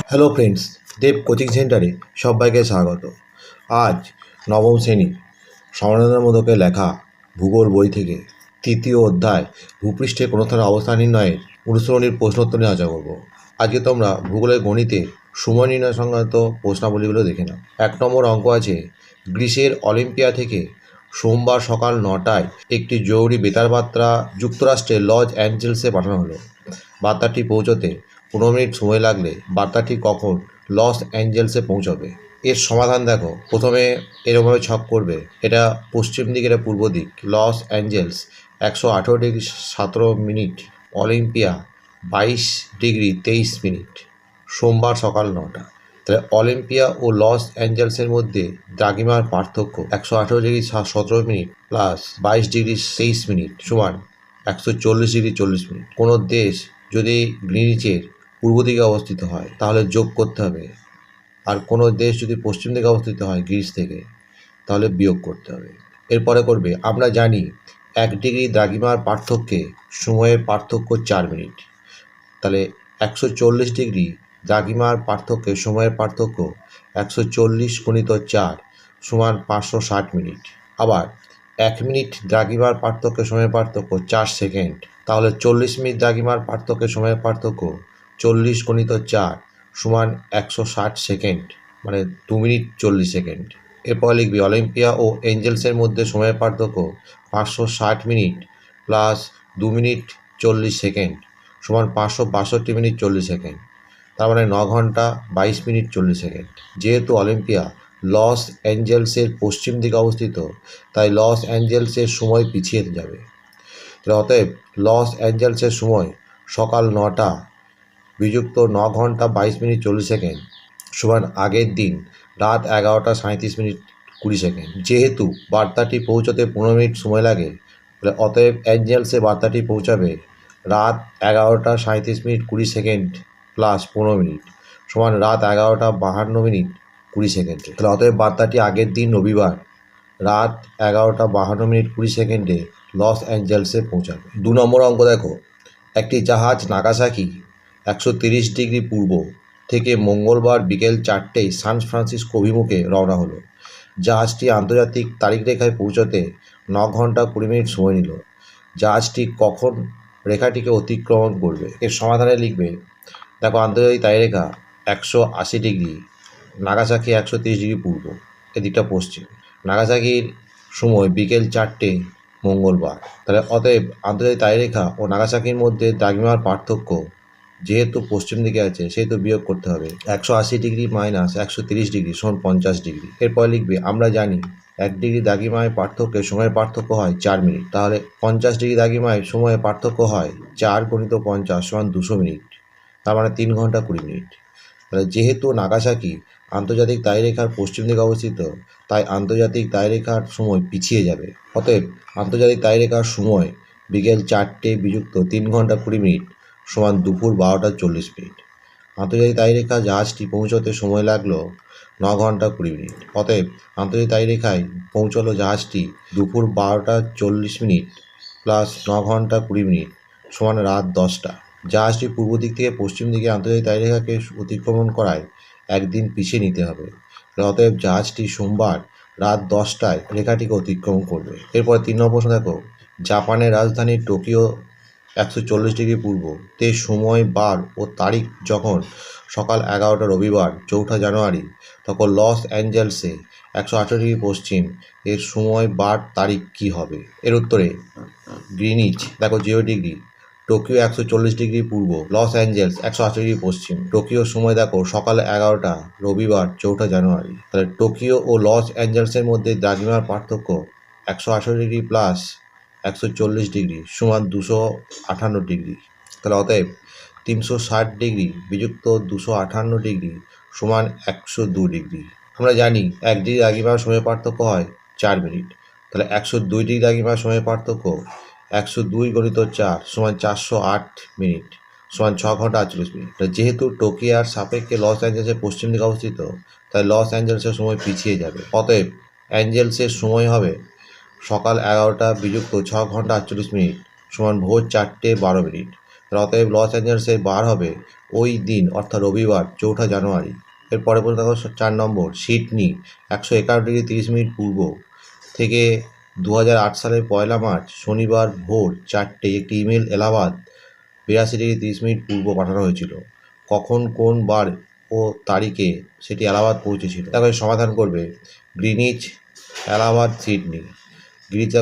Hello friends, দেব coaching সেন্টারে সবাইকে স্বাগত। আজ নবম শ্রেণী সমরেন্দ্র মোদকের লেখা ভূগোল বই থেকে তৃতীয় অধ্যায় ভূপৃষ্ঠে কোনো স্থানের অবস্থান নির্ণয়ের অনুসরণীর প্রশ্নোত্তর নিয়ে আলোচনা করব। আজকে তোমরা ভূগোলের গণিতে সময় নির্ণয় সংক্রান্ত প্রশ্নাবলীগুলো দেখে নাও। 1 নম্বর অঙ্ক আছে, গ্রিসের অলিম্পিয়া থেকে সোমবার সকাল 9টায় একটি জরুরি বেতার বার্তা যুক্তরাষ্ট্রের লস অ্যাঞ্জেলেসে পাঠানো হলো। বার্তাটি পৌঁছতে 15 মিনিট সময় লাগলে বার্তাটি কখন লস অ্যাঞ্জেলেসে পৌঁছবে? এর সমাধান দেখো। প্রথমে এরকমভাবে ছক করবে, এটা পশ্চিম দিক, এটা পূর্ব দিক। Los Angeles 118°17', Olympia 22°23'। সোমবার সকাল 9টা। তাহলে অলিম্পিয়া ও লস অ্যাঞ্জেলসের মধ্যে দ্রাঘিমার পার্থক্য 118°17' প্লাস 22°23' সমান 140°40'। কোনো দেশ যদি গ্রিনিচের পূর্ব দিকে অবস্থিত হয় তাহলে যোগ করতে হবে, আর কোনো দেশ যদি পশ্চিম দিকে অবস্থিত হয় গ্রিস থেকে তাহলে বিয়োগ করতে হবে। এরপরে করবে, আমরা জানি 1 ডিগ্রি দ্রাঘিমার পার্থক্যে সময়ের পার্থক্য 4 মিনিট। তাহলে 140° দ্রাঘিমার পার্থক্যে সময়ের পার্থক্য 140 × 4 সমান 560 মিনিট। আবার 1 মিনিট দ্রাঘিমার পার্থক্যে সময়ের পার্থক্য 4 সেকেন্ড। তাহলে 40 মিনিট দ্রাঘিমার পার্থক্যে সময়ের পার্থক্য 40 × 4 সমান 160 সেকেন্ড, মানে 2 মিনিট 40 সেকেন্ড। এরপর লিখবি, অলিম্পিয়া ও এঞ্জেলসের মধ্যে সময়ের পার্থক্য 560 মিনিট প্লাস 2 মিনিট 40 সেকেন্ড সমান 562 মিনিট 40 সেকেন্ড। তার মানে 9 ঘন্টা 22 মিনিট 40 সেকেন্ড। যেহেতু অলিম্পিয়া লস অ্যাঞ্জেলসের পশ্চিম দিকে অবস্থিত, তাই লস অ্যাঞ্জেলসের সময় পিছিয়ে যাবে। অতএব লস অ্যাঞ্জেলসের সময় সকাল 9টা বিযুক্ত 9 ঘন্টা 22 মিনিট 40 সেকেন্ড সমান আগের দিন রাত 11টা 37 মিনিট 20 সেকেন্ড। যেহেতু বার্তাটি পৌঁছতে 15 মিনিট সময় লাগে, অতএব অ্যাঞ্জেলসে বার্তাটি পৌঁছাবে রাত 11টা 37 মিনিট 20 সেকেন্ড প্লাস 15 মিনিট সমান রাত 11টা 52 মিনিট 20 সেকেন্ড। তাহলে অতএব বার্তাটি আগের দিন রবিবার রাত 11টা 52 মিনিট 20 সেকেন্ডে লস অ্যাঞ্জেলসে পৌঁছাবে। 2 নম্বর অঙ্ক দেখো, একটি জাহাজ নাগাসাকি 130° পূর্ব থেকে মঙ্গলবার বিকেল 4টেয় সান ফ্রান্সিসকো অভিমুখে রওনা হলো। জাহাজটি আন্তর্জাতিক তারিখ রেখায় পৌঁছতে 9 ঘন্টা 20 মিনিট সময় নিল। জাহাজটি কখন রেখাটিকে অতিক্রমণ করবে? এর সমাধানে লিখবে, দেখো আন্তর্জাতিক তারিখ রেখা 180°, নাগাসাকি 130° পূর্ব, এদিকটা পশ্চিম। নাগাসাকির সময় বিকেল 4টে মঙ্গলবার। তাহলে অতএব আন্তর্জাতিক তারিখ রেখা ও নাগাসাকির মধ্যে দ্রাঘিমার পার্থক্য যেহেতু পশ্চিম দিকে আছে সেহেতু বিয়োগ করতে হবে। 180° মাইনাস 130° সমান 50°। এরপর লিখবে, আমরা জানি 1 ডিগ্রি দ্রাঘিমায় পার্থক্যে সময়ের পার্থক্য হয় 4 মিনিট। তাহলে 50° দ্রাঘিমায় সময়ের পার্থক্য হয় 4 × 50 সমান 200 মিনিট, তার মানে 3 ঘন্টা 20 মিনিট। তাহলে যেহেতু নাগাসাকি আন্তর্জাতিক তারিখ রেখার পশ্চিম দিকে অবস্থিত, তাই আন্তর্জাতিক তারিখ রেখার সময় পিছিয়ে যাবে। অতএব আন্তর্জাতিক তারিখ রেখার সময় বিকেল 4টে বিযুক্ত 3 ঘন্টা 20 মিনিট সমান দুপুর 12টা 40 মিনিট। আন্তর্জাতিক তারিখ রেখা জাহাজটি পৌঁছতে সময় লাগলো 9 ঘন্টা 20 মিনিট। অতএব আন্তর্জাতিক তারিখ রেখায় পৌঁছলো জাহাজটি দুপুর 12টা 40 মিনিট প্লাস 9 ঘন্টা 20 মিনিট সমান রাত 10টা। জাহাজটি পূর্ব দিক থেকে পশ্চিম দিকে আন্তর্জাতিক তারিখ রেখাকে অতিক্রমণ করায় একদিন পিছিয়ে নিতে হবে। অতএব জাহাজটি সোমবার রাত 10টায় রেখাটিকে অতিক্রম করবে। এরপর 3 নম্বর প্রশ্ন দেখো, জাপানের রাজধানী টোকিও 140° পূর্ব তে সময়, বার ও তারিখ যখন সকাল 11টা রবিবার 4ঠা জানুয়ারি, তখন লস অ্যাঞ্জেলসে 118° পশ্চিম এর সময়, বার, তারিখ কী হবে? এর উত্তরে গ্রিনিচ দেখো 0°, টোকিও 140° পূর্ব, লস অ্যাঞ্জেলস 118° পশ্চিম। টোকিও সময় দেখো সকাল 11টা রবিবার 4ঠা জানুয়ারি। তাহলে টোকিও ও লস অ্যাঞ্জেলসের মধ্যে দ্রাঘিমার পার্থক্য 118° প্লাস 140° সমান 258°। তাহলে অতএব 360° বিযুক্ত 258° সমান 102°। আমরা জানি 1 ডিগ্রি দ্রাঘিমার সময় পার্থক্য হয় 4 মিনিট। তাহলে 102° দ্রাঘিমার সময় পার্থক্য 102 × 4 সমান 408 মিনিট সমান 6 ঘন্টা 48 মিনিট। যেহেতু টোকিওর সাপেক্ষে লস অ্যাঞ্জেলসের পশ্চিম দিকে অবস্থিত, তাই লস অ্যাঞ্জেলসের সময় পিছিয়ে যাবে। অতএব অ্যাঞ্জেলসের সময় হবে সকাল 11টা বিযুক্ত 6 ঘন্টা 48 মিনিট সমান ভোর 4টে 12 মিনিট। অতএব লস অ্যাঞ্জেলসের বার হবে ওই দিন অর্থাৎ রবিবার 4 জানুয়ারি। এর পরে প্রশ্ন দেখো 4 নম্বর, সিডনি 111°30' পূর্ব থেকে 2008 সালের 1 মার্চ শনিবার ভোর 4টে একটি ইমেল এলাহাবাদ 82°30' পূর্ব পাঠানো হয়েছিল। কখন, কোন বার ও তারিখে সেটি এলাহাবাদ পৌঁছেছিল? তাকে সমাধান করবে। Greenidge, Allahabad, Sydney. গ্রিনিচ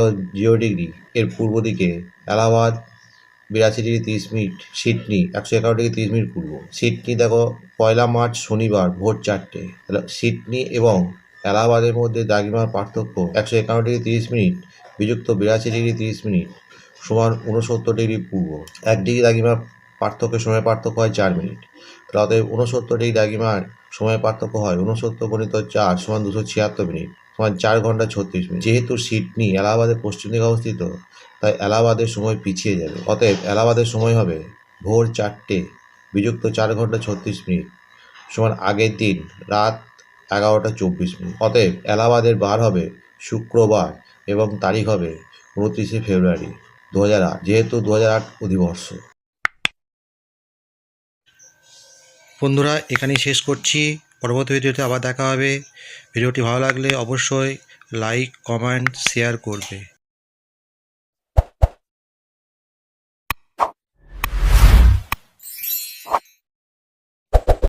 0°, এর পূর্ব দিকে, এলাহাবাদ 82°30', সিডনি 111°30' পূর্ব। সিডনি দেখো 1 মার্চ শনিবার ভোর 4টে। তাহলে সিডনি এবং এলাহাবাদের মধ্যে দ্রাঘিমার পার্থক্য 111°30' বিযুক্ত 82°30' সমান 69° পূর্ব। 1° দ্রাঘিমার পার্থক্যের সময় পার্থক্য হয় 4 মিনিট। তাহলে অতএব 69° দ্রাঘিমার সময় পার্থক্য হয় 69 গুণিত 4 সমান 276 মিনিট সমান 4 ঘন্টা 36 মিনিট। যেহেতু সিডনি এলাহাবাদের পশ্চিম দিকে অবস্থিত, তাই এলাহাবাদের সময় পিছিয়ে যাবে। অতএব এলাহাবাদের সময় হবে ভোর 4টে বিযুক্ত 4 ঘন্টা 36 মিনিট সমান আগের দিন রাত 11টা 24 মিনিট। অতএব এলাহাবাদের বার হবে শুক্রবার এবং তারিখ হবে 29 ফেব্রুয়ারি 2008, যেহেতু 2008 অধিবর্ষ। বন্ধুরা, এখানেই শেষ করছি। পরবর্তী ভিডিওতে আবার দেখা হবে। ভিডিওটি ভালো লাগলে অবশ্যই লাইক, কমেন্ট, শেয়ার করবে।